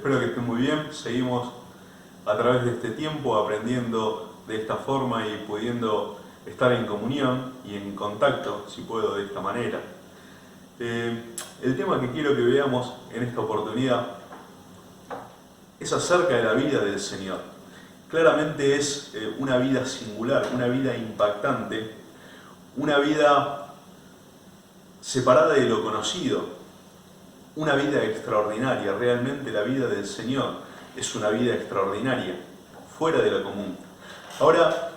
Espero que estén muy bien. Seguimos a través de este tiempo aprendiendo de esta forma y pudiendo estar en comunión y en contacto, si puedo, de esta manera. El tema que quiero que veamos en esta oportunidad es acerca de la vida del Señor. Claramente es una vida singular, una vida impactante, una vida separada de lo conocido, una vida extraordinaria. Realmente la vida del Señor es una vida extraordinaria, fuera de lo común. Ahora,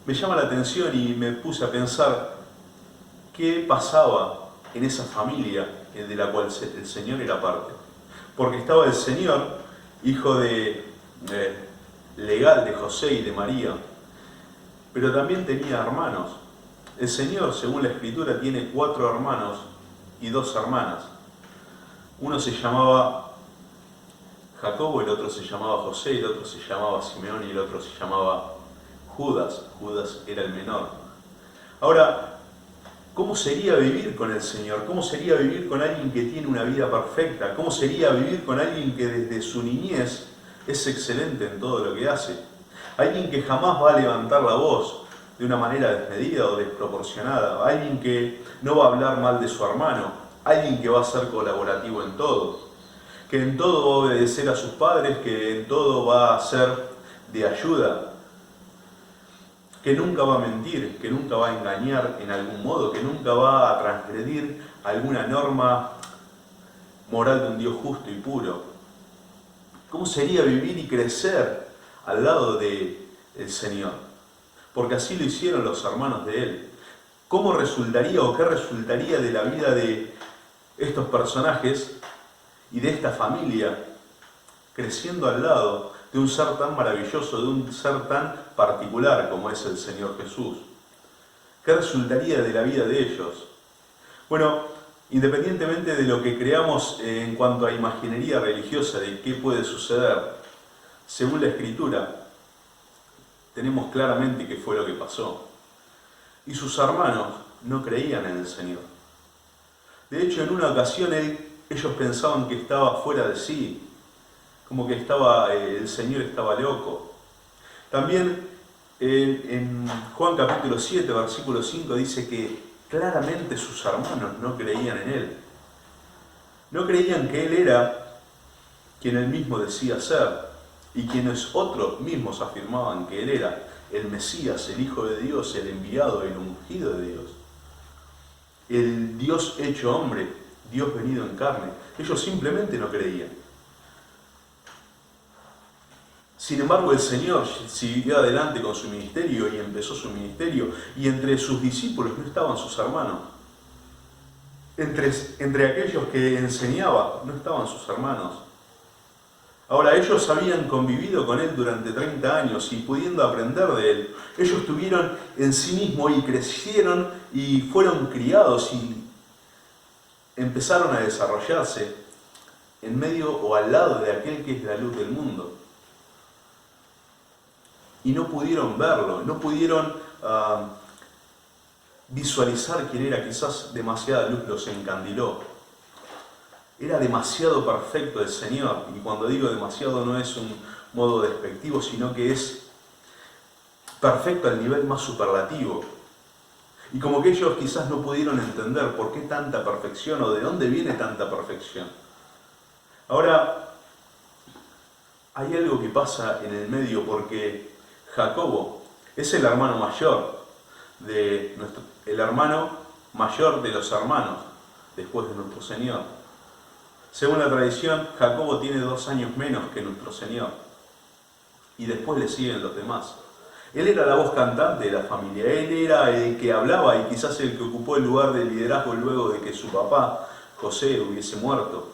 me llama la atención y me puse a pensar qué pasaba en esa familia de la cual el Señor era parte. Porque estaba el Señor, hijo legal de José y de María, pero también tenía hermanos. El Señor, según la Escritura, tiene 4 hermanos y 2 hermanas. Uno se llamaba Jacobo, el otro se llamaba José, el otro se llamaba Simeón y el otro se llamaba Judas. Judas era el menor. Ahora, ¿cómo sería vivir con el Señor? ¿Cómo sería vivir con alguien que tiene una vida perfecta? ¿Cómo sería vivir con alguien que desde su niñez es excelente en todo lo que hace? Alguien que jamás va a levantar la voz de una manera desmedida o desproporcionada. Alguien que no va a hablar mal de su hermano. Alguien que va a ser colaborativo en todo. Que en todo va a obedecer a sus padres, que en todo va a ser de ayuda. Que nunca va a mentir, que nunca va a engañar en algún modo, que nunca va a transgredir alguna norma moral de un Dios justo y puro. ¿Cómo sería vivir y crecer al lado del Señor? Porque así lo hicieron los hermanos de Él. ¿Cómo resultaría o qué resultaría de la vida de estos personajes y de esta familia creciendo al lado de un ser tan maravilloso, de un ser tan particular como es el Señor Jesús? ¿Qué resultaría de la vida de ellos? Bueno, independientemente de lo que creamos en cuanto a imaginería religiosa de qué puede suceder, según la Escritura, tenemos claramente qué fue lo que pasó. Y sus hermanos no creían en el Señor. De hecho, en una ocasión ellos pensaban que estaba fuera de sí, como que el Señor estaba loco. También en Juan capítulo 7, versículo 5 dice que claramente sus hermanos no creían en Él. No creían que Él era quien Él mismo decía ser y quienes otros mismos afirmaban que Él era el Mesías, el Hijo de Dios, el enviado, el ungido de Dios. El Dios hecho hombre, Dios venido en carne. Ellos simplemente no creían. Sin embargo, el Señor siguió adelante con su ministerio y empezó su ministerio, y entre sus discípulos no estaban sus hermanos. Entre aquellos que enseñaba no estaban sus hermanos. Ahora, ellos habían convivido con Él durante 30 años y pudiendo aprender de Él, ellos tuvieron en sí mismos y crecieron y fueron criados y empezaron a desarrollarse en medio o al lado de aquel que es la luz del mundo. Y no pudieron verlo, no pudieron visualizar quién era. Quizás demasiada luz los encandiló. Era demasiado perfecto el Señor, y cuando digo demasiado no es un modo despectivo, sino que es perfecto al nivel más superlativo. Y como que ellos quizás no pudieron entender por qué tanta perfección o de dónde viene tanta perfección. Ahora, hay algo que pasa en el medio, porque Jacobo es el hermano mayor el hermano mayor de los hermanos después de nuestro Señor. Según la tradición, Jacobo tiene 2 años menos que nuestro Señor. Y después le siguen los demás. Él era la voz cantante de la familia. Él era el que hablaba y quizás el que ocupó el lugar de liderazgo luego de que su papá, José, hubiese muerto.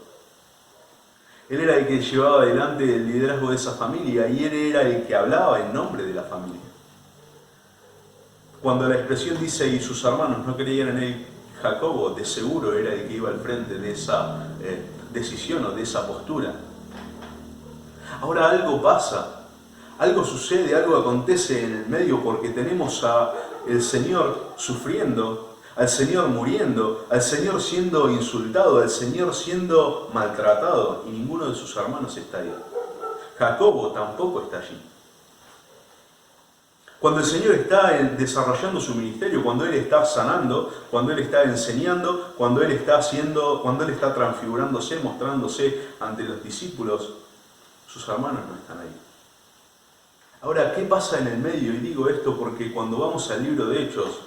Él era el que llevaba adelante el liderazgo de esa familia y él era el que hablaba en nombre de la familia. Cuando la expresión dice y sus hermanos no creían en él, Jacobo de seguro era el que iba al frente de esa decisión o de esa postura. Ahora algo pasa, algo sucede, algo acontece en el medio, porque tenemos al Señor sufriendo, al Señor muriendo, al Señor siendo insultado, al Señor siendo maltratado, y ninguno de sus hermanos está ahí. Jacobo tampoco está allí. Cuando el Señor está desarrollando su ministerio, cuando Él está sanando, cuando Él está enseñando, cuando Él está transfigurándose, mostrándose ante los discípulos, sus hermanos no están ahí. Ahora, ¿qué pasa en el medio? Y digo esto porque cuando vamos al libro de Hechos,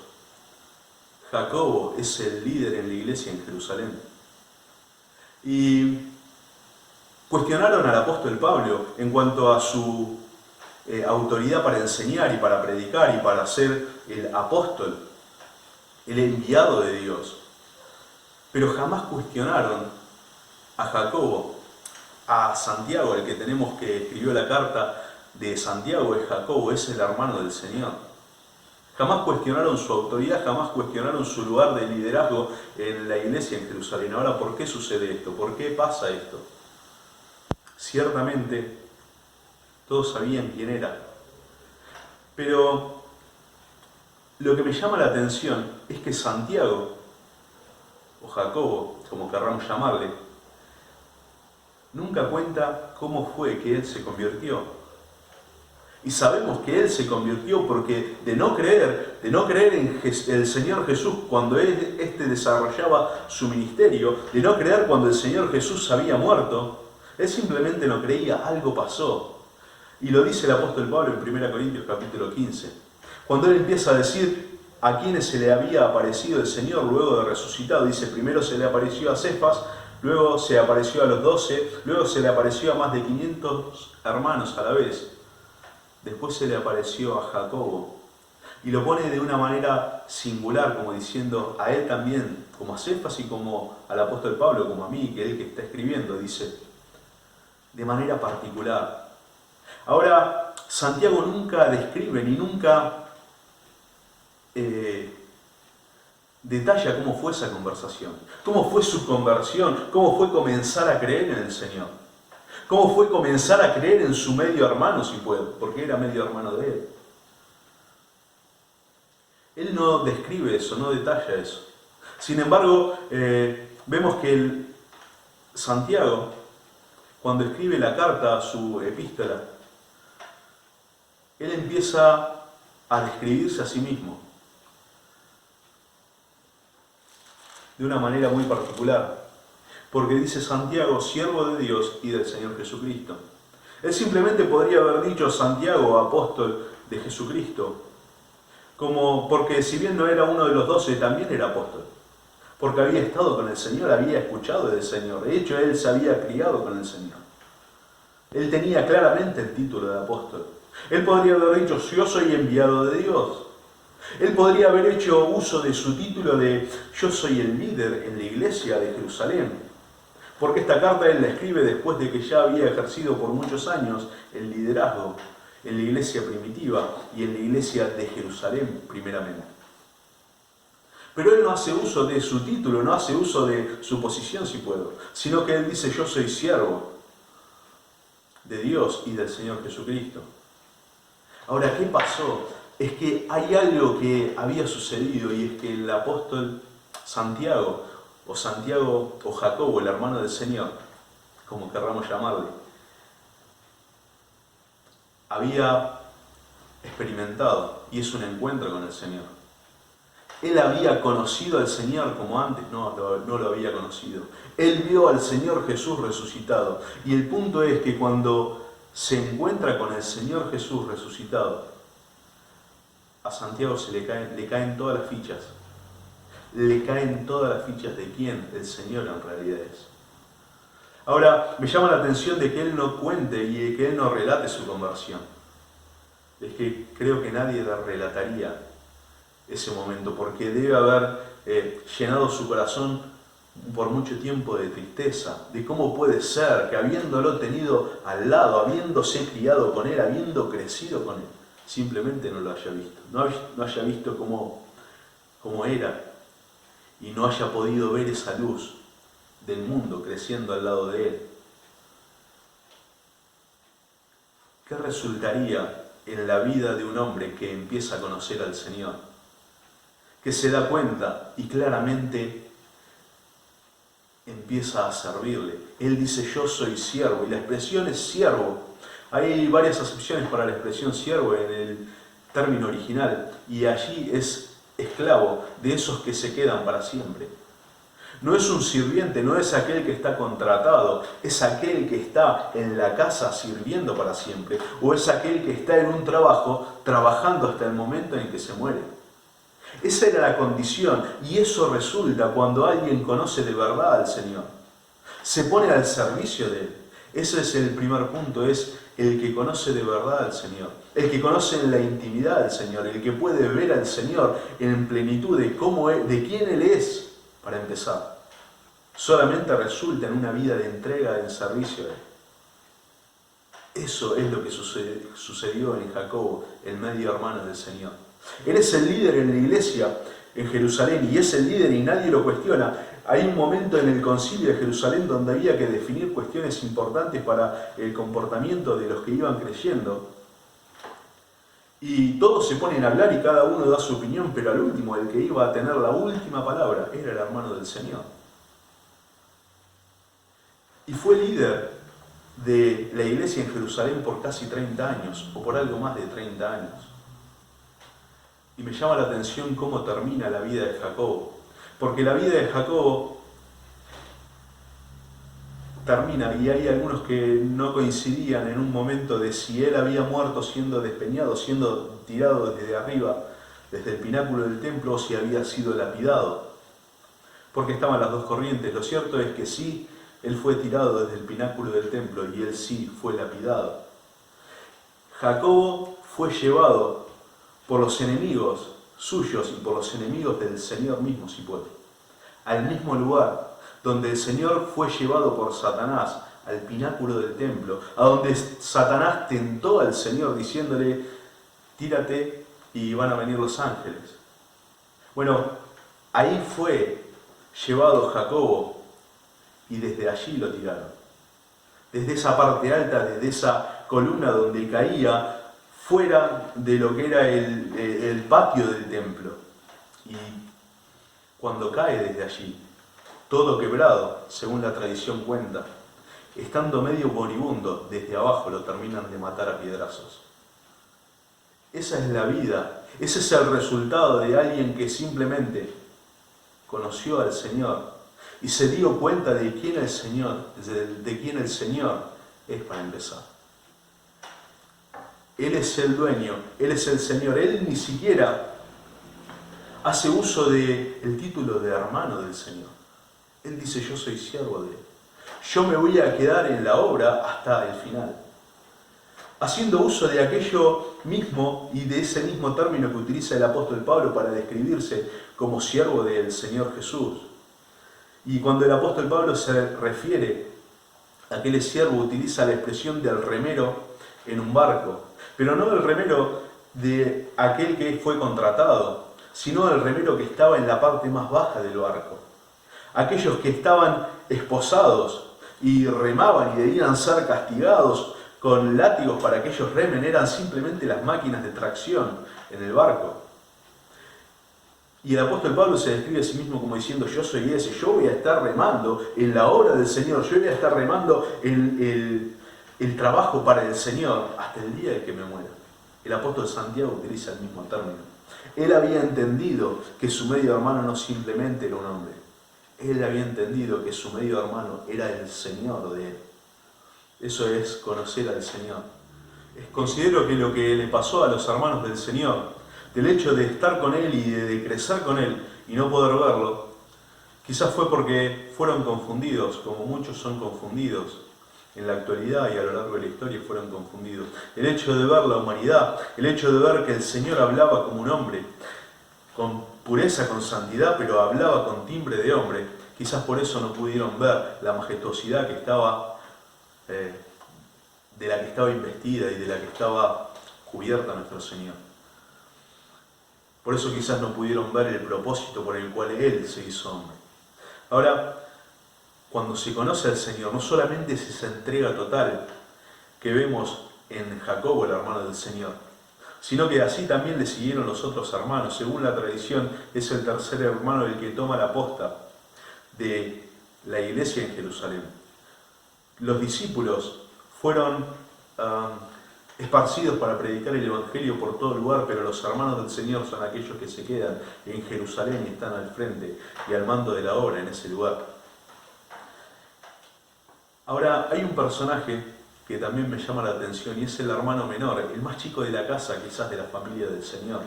Jacobo es el líder en la iglesia en Jerusalén. Y cuestionaron al apóstol Pablo en cuanto a su autoridad para enseñar y para predicar y para ser el apóstol, el enviado de Dios. Pero jamás cuestionaron a Jacobo, a Santiago, el que tenemos que escribió la carta de Santiago es Jacobo, es el hermano del Señor. Jamás cuestionaron su autoridad, jamás cuestionaron su lugar de liderazgo en la iglesia en Jerusalén. Ahora, ¿por qué sucede esto? ¿Por qué pasa esto? Ciertamente, todos sabían quién era. Pero lo que me llama la atención es que Santiago, o Jacobo, como querramos llamarle, nunca cuenta cómo fue que él se convirtió. Y sabemos que él se convirtió porque de no creer en el Señor Jesús cuando éste desarrollaba su ministerio, de no creer cuando el Señor Jesús había muerto, él simplemente no creía, algo pasó. Y lo dice el apóstol Pablo en 1 Corintios capítulo 15. Cuando él empieza a decir a quienes se le había aparecido el Señor luego de resucitado, dice, primero se le apareció a Cefas, luego se apareció a los 12, luego se le apareció a más de 500 hermanos a la vez. Después se le apareció a Jacobo y lo pone de una manera singular, como diciendo a él también, como a Cefas y como al apóstol Pablo, como a mí, que es el que está escribiendo, dice, de manera particular. Ahora, Santiago nunca describe ni nunca detalla cómo fue esa conversación, cómo fue su conversión, cómo fue comenzar a creer en el Señor. ¿Cómo fue comenzar a creer en su medio hermano, si puede? Porque era medio hermano de él. Él no describe eso, no detalla eso. Sin embargo, vemos que Santiago, cuando escribe la carta, su epístola, él empieza a describirse a sí mismo de una manera muy particular. Porque dice Santiago, siervo de Dios y del Señor Jesucristo. Él simplemente podría haber dicho Santiago, apóstol de Jesucristo, porque si bien no era uno de los 12, también era apóstol. Porque había estado con el Señor, había escuchado del Señor. De hecho, él se había criado con el Señor. Él tenía claramente el título de apóstol. Él podría haber dicho, yo soy enviado de Dios. Él podría haber hecho uso de su título de, yo soy el líder en la iglesia de Jerusalén. Porque esta carta él la escribe después de que ya había ejercido por muchos años el liderazgo en la iglesia primitiva y en la iglesia de Jerusalén primeramente. Pero él no hace uso de su título, no hace uso de su posición, si puedo, sino que él dice, yo soy siervo de Dios y del Señor Jesucristo. Ahora, ¿qué pasó? Es que hay algo que había sucedido y es que el apóstol Santiago o Jacobo, el hermano del Señor, como querramos llamarle, había experimentado, y es un encuentro con el Señor. Él había conocido al Señor como antes no lo había conocido. Él vio al Señor Jesús resucitado. Y el punto es que cuando se encuentra con el Señor Jesús resucitado, a Santiago le caen todas las fichas. Le caen todas las fichas de quién el Señor en realidad es. Ahora, me llama la atención de que él no cuente y de que él no relate su conversión. Es que creo que nadie le relataría ese momento, porque debe haber llenado su corazón por mucho tiempo de tristeza, de cómo puede ser que habiéndolo tenido al lado, habiéndose criado con él, habiendo crecido con él, simplemente no lo haya visto, no haya visto cómo era, y no haya podido ver esa luz del mundo creciendo al lado de él. ¿Qué resultaría en la vida de un hombre que empieza a conocer al Señor? que se da cuenta y claramente empieza a servirle. Él dice, yo soy siervo, y la expresión es siervo. Hay varias acepciones para la expresión siervo en el término original, y allí es esclavo, de esos que se quedan para siempre. No es un sirviente, no es aquel que está contratado, es aquel que está en la casa sirviendo para siempre, o es aquel que está en un trabajo trabajando hasta el momento en que se muere. Esa era la condición, y eso resulta cuando alguien conoce de verdad al Señor. Se pone al servicio de Él. Ese es el primer punto, es el que conoce de verdad al Señor, el que conoce en la intimidad al Señor, el que puede ver al Señor en plenitud de cómo es, de quién Él es, para empezar. Solamente resulta en una vida de entrega, en servicio a Él. Eso es lo que sucedió en Jacobo, el medio hermano del Señor. Él es el líder en la iglesia en Jerusalén, y es el líder y nadie lo cuestiona. Hay un momento en el concilio de Jerusalén donde había que definir cuestiones importantes para el comportamiento de los que iban creyendo. Y todos se ponen a hablar y cada uno da su opinión, pero al último, el que iba a tener la última palabra, era el hermano del Señor. Y fue líder de la iglesia en Jerusalén por casi 30 años, o por algo más de 30 años. Y me llama la atención cómo termina la vida de Jacobo. Porque la vida de Jacobo termina, y hay algunos que no coincidían en un momento de si él había muerto siendo despeñado, siendo tirado desde arriba, desde el pináculo del templo, o si había sido lapidado. Porque estaban las dos corrientes. Lo cierto es que sí, él fue tirado desde el pináculo del templo y él sí fue lapidado. Jacobo fue llevado por los enemigos suyos y por los enemigos del Señor mismo, si puede, al mismo lugar donde el Señor fue llevado por Satanás, al pináculo del templo, a donde Satanás tentó al Señor diciéndole, tírate y van a venir los ángeles. Bueno, ahí fue llevado Jacobo y desde allí lo tiraron. Desde esa parte alta, desde esa columna donde caía, fuera de lo que era el patio del templo. Y cuando cae desde allí, todo quebrado, según la tradición cuenta, estando medio moribundo, desde abajo lo terminan de matar a piedrazos. Esa es la vida, ese es el resultado de alguien que simplemente conoció al Señor y se dio cuenta de quién el Señor, de quién el Señor es para empezar. Él es el dueño, Él es el Señor. Él ni siquiera hace uso del título de hermano del Señor. Él dice, yo soy siervo de Él. Yo me voy a quedar en la obra hasta el final. Haciendo uso de aquello mismo y de ese mismo término que utiliza el apóstol Pablo para describirse como siervo del Señor Jesús. Y cuando el apóstol Pablo se refiere a que él es siervo, utiliza la expresión del remero en un barco. Pero no el remero de aquel que fue contratado, sino el remero que estaba en la parte más baja del barco. Aquellos que estaban esposados y remaban y debían ser castigados con látigos para que ellos remen, eran simplemente las máquinas de tracción en el barco. Y el apóstol Pablo se describe a sí mismo como diciendo, yo soy ese, yo voy a estar remando en la obra del Señor, yo voy a estar remando en el trabajo para el Señor hasta el día de que me muera. El apóstol Santiago utiliza el mismo término. Él había entendido que su medio hermano no simplemente era un hombre. Él había entendido que su medio hermano era el Señor de él. Eso es conocer al Señor. Considero que lo que le pasó a los hermanos del Señor, del hecho de estar con Él y de crecer con Él y no poder verlo, quizás fue porque fueron confundidos, como muchos son confundidos en la actualidad y a lo largo de la historia fueron confundidos. El hecho de ver la humanidad, el hecho de ver que el Señor hablaba como un hombre, con pureza, con santidad, pero hablaba con timbre de hombre, quizás por eso no pudieron ver la majestuosidad que estaba, de la que estaba investida y de la que estaba cubierta nuestro Señor. Por eso quizás no pudieron ver el propósito por el cual Él se hizo hombre. Ahora, cuando se conoce al Señor, no solamente es esa entrega total que vemos en Jacobo, el hermano del Señor, sino que así también le siguieron los otros hermanos. Según la tradición, es el tercer hermano el que toma la posta de la iglesia en Jerusalén. Los discípulos fueron esparcidos para predicar el Evangelio por todo lugar, pero los hermanos del Señor son aquellos que se quedan en Jerusalén y están al frente y al mando de la obra en ese lugar. Ahora, hay un personaje que también me llama la atención y es el hermano menor, el más chico de la casa, quizás de la familia del Señor,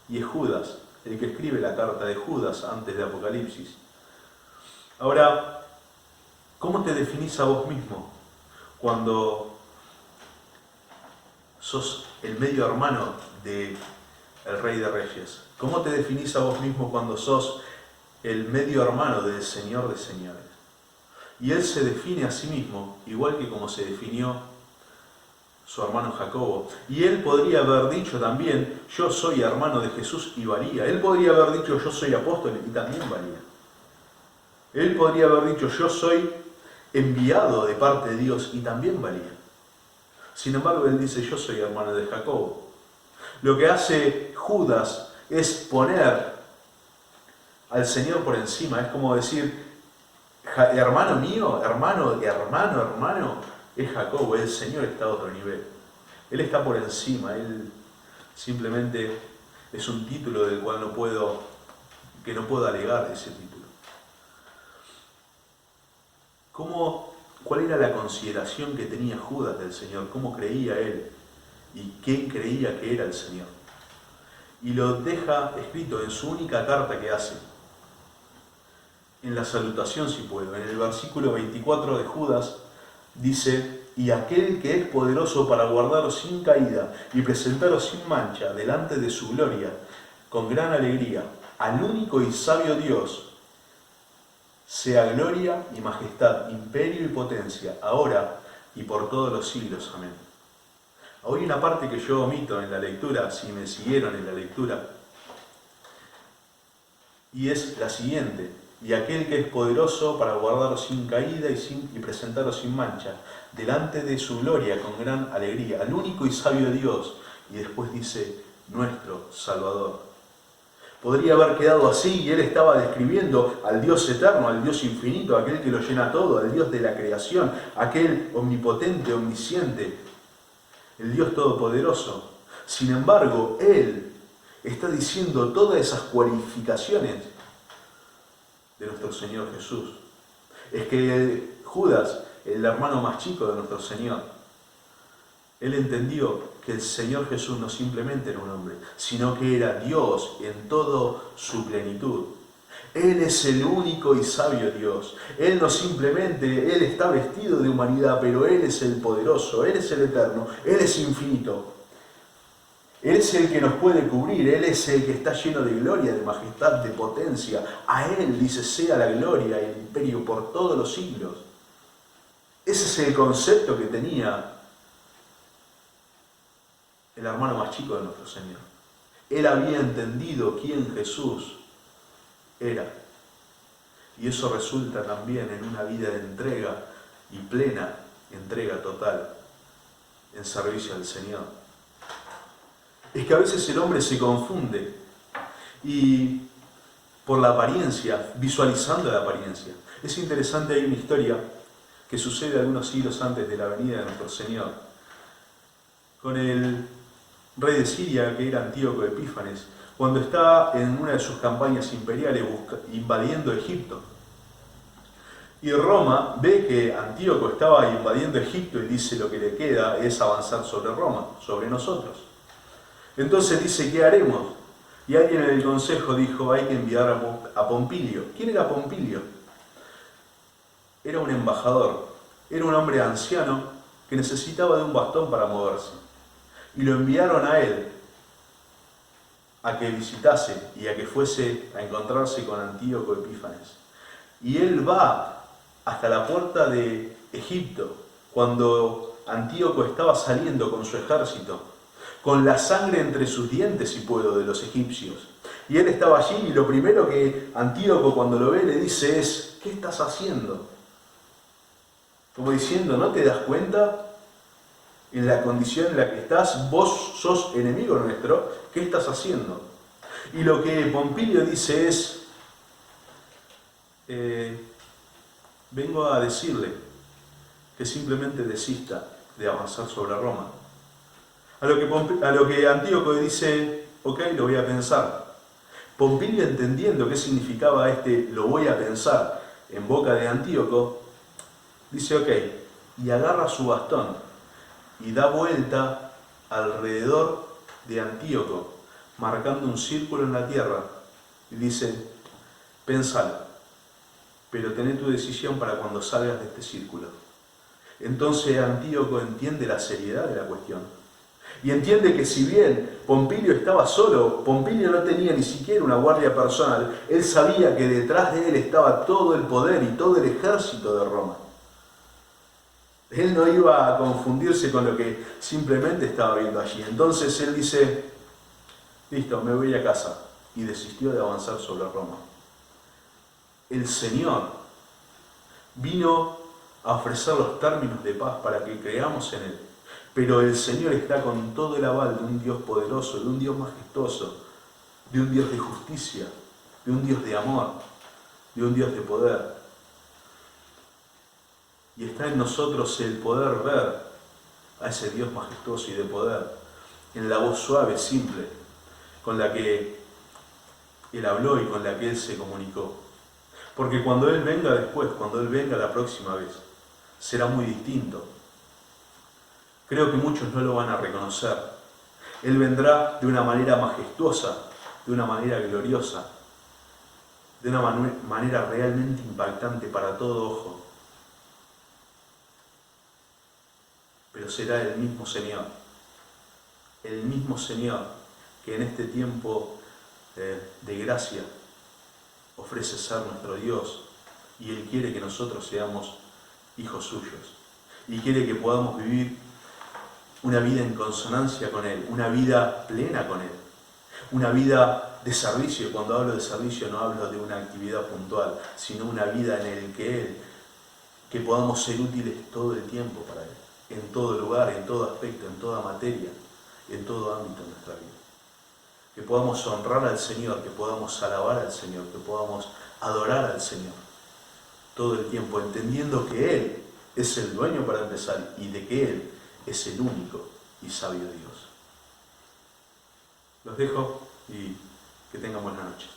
y es Judas, el que escribe la carta de Judas antes de Apocalipsis. Ahora, ¿cómo te definís a vos mismo cuando sos el medio hermano del Rey de Reyes? ¿Cómo te definís a vos mismo cuando sos el medio hermano del Señor de Señores? Y él se define a sí mismo, igual que como se definió su hermano Jacobo. Y él podría haber dicho también, yo soy hermano de Jesús y valía. Él podría haber dicho, yo soy apóstol y también valía. Él podría haber dicho, yo soy enviado de parte de Dios y también valía. Sin embargo, él dice, yo soy hermano de Jacobo. Lo que hace Judas es poner al Señor por encima. Es como decir, hermano mío, hermano, es Jacobo. El Señor está a otro nivel. Él está por encima. Él simplemente es un título del cual no puedo alegar ese título. ¿Cuál era la consideración que tenía Judas del Señor? ¿Cómo creía él? ¿Y quién creía que era el Señor? Y lo deja escrito en su única carta que hace, en la salutación si puedo. En el versículo 24 de Judas dice, y aquel que es poderoso para guardaros sin caída y presentaros sin mancha delante de su gloria, con gran alegría, al único y sabio Dios, sea gloria y majestad, imperio y potencia, ahora y por todos los siglos. Amén. Ahora hay una parte que yo omito en la lectura, si me siguieron en la lectura, y es la siguiente. Y aquel que es poderoso para guardaros sin caída y presentaros sin mancha, delante de su gloria con gran alegría, al único y sabio Dios. Y después dice, nuestro Salvador. Podría haber quedado así y él estaba describiendo al Dios eterno, al Dios infinito, aquel que lo llena todo, al Dios de la creación, aquel omnipotente, omnisciente, el Dios todopoderoso. Sin embargo, él está diciendo todas esas cualificaciones de nuestro Señor Jesús. Es que Judas, el hermano más chico de nuestro Señor, él entendió que el Señor Jesús no simplemente era un hombre, sino que era Dios en toda su plenitud. Él es el único y sabio Dios. Él no simplemente, Él está vestido de humanidad, pero Él es el poderoso, Él es el eterno, Él es infinito. Él es el que nos puede cubrir, Él es el que está lleno de gloria, de majestad, de potencia. A Él, dice, sea la gloria y el imperio por todos los siglos. Ese es el concepto que tenía el hermano más chico de nuestro Señor. Él había entendido quién Jesús era. Y eso resulta también en una vida de entrega y plena entrega total en servicio al Señor. Es que a veces el hombre se confunde y por la apariencia, visualizando la apariencia. Es interesante, hay una historia que sucede algunos siglos antes de la venida de nuestro Señor, con el rey de Siria, que era Antíoco Epífanes, cuando está en una de sus campañas imperiales invadiendo Egipto. Y Roma ve que Antíoco estaba invadiendo Egipto y dice, lo que le queda es avanzar sobre Roma, sobre nosotros. Entonces dice, ¿qué haremos? Y alguien en el consejo dijo, hay que enviar a Pompilio. ¿Quién era Pompilio? Era un embajador, era un hombre anciano que necesitaba de un bastón para moverse. Y lo enviaron a él a que visitase y a que fuese a encontrarse con Antíoco Epífanes. Y él va hasta la puerta de Egipto, cuando Antíoco estaba saliendo con su ejército, con la sangre entre sus dientes, si puedo, de los egipcios. Y él estaba allí y lo primero que Antíoco cuando lo ve le dice es, ¿qué estás haciendo? Como diciendo, ¿no te das cuenta? en la condición en la que estás, vos sos enemigo nuestro, ¿qué estás haciendo? Y lo que Pompilio dice es, vengo a decirle que simplemente desista de avanzar sobre Roma. A lo que Antíoco dice, ok, lo voy a pensar. Pompilio, entendiendo qué significaba lo voy a pensar en boca de Antíoco, dice ok, y agarra su bastón y da vuelta alrededor de Antíoco, marcando un círculo en la tierra, y dice, pensalo, pero tené tu decisión para cuando salgas de este círculo. Entonces Antíoco entiende la seriedad de la cuestión. Y entiende que si bien Pompilio estaba solo, Pompilio no tenía ni siquiera una guardia personal, él sabía que detrás de él estaba todo el poder y todo el ejército de Roma. Él no iba a confundirse con lo que simplemente estaba viendo allí. Entonces él dice, listo, me voy a casa. Y desistió de avanzar sobre Roma. El Señor vino a ofrecer los términos de paz para que creamos en Él. Pero el Señor está con todo el aval de un Dios poderoso, de un Dios majestuoso, de un Dios de justicia, de un Dios de amor, de un Dios de poder. Y está en nosotros el poder ver a ese Dios majestuoso y de poder, en la voz suave, simple, con la que Él habló y con la que Él se comunicó. Porque cuando Él venga después, cuando Él venga la próxima vez, será muy distinto. Creo que muchos no lo van a reconocer. Él vendrá de una manera majestuosa, de una manera gloriosa, de una manera realmente impactante para todo ojo. Pero será el mismo Señor que en este tiempo de gracia ofrece ser nuestro Dios, y Él quiere que nosotros seamos hijos suyos, y quiere que podamos vivir una vida en consonancia con Él, una vida plena con Él, una vida de servicio. Y cuando hablo de servicio no hablo de una actividad puntual, sino una vida en el que podamos ser útiles todo el tiempo para Él, en todo lugar, en todo aspecto, en toda materia, en todo ámbito de nuestra vida. Que podamos honrar al Señor, que podamos alabar al Señor, que podamos adorar al Señor todo el tiempo, entendiendo que Él es el dueño para empezar y de que Él es el único y sabio Dios. Los dejo y que tengan buena noche.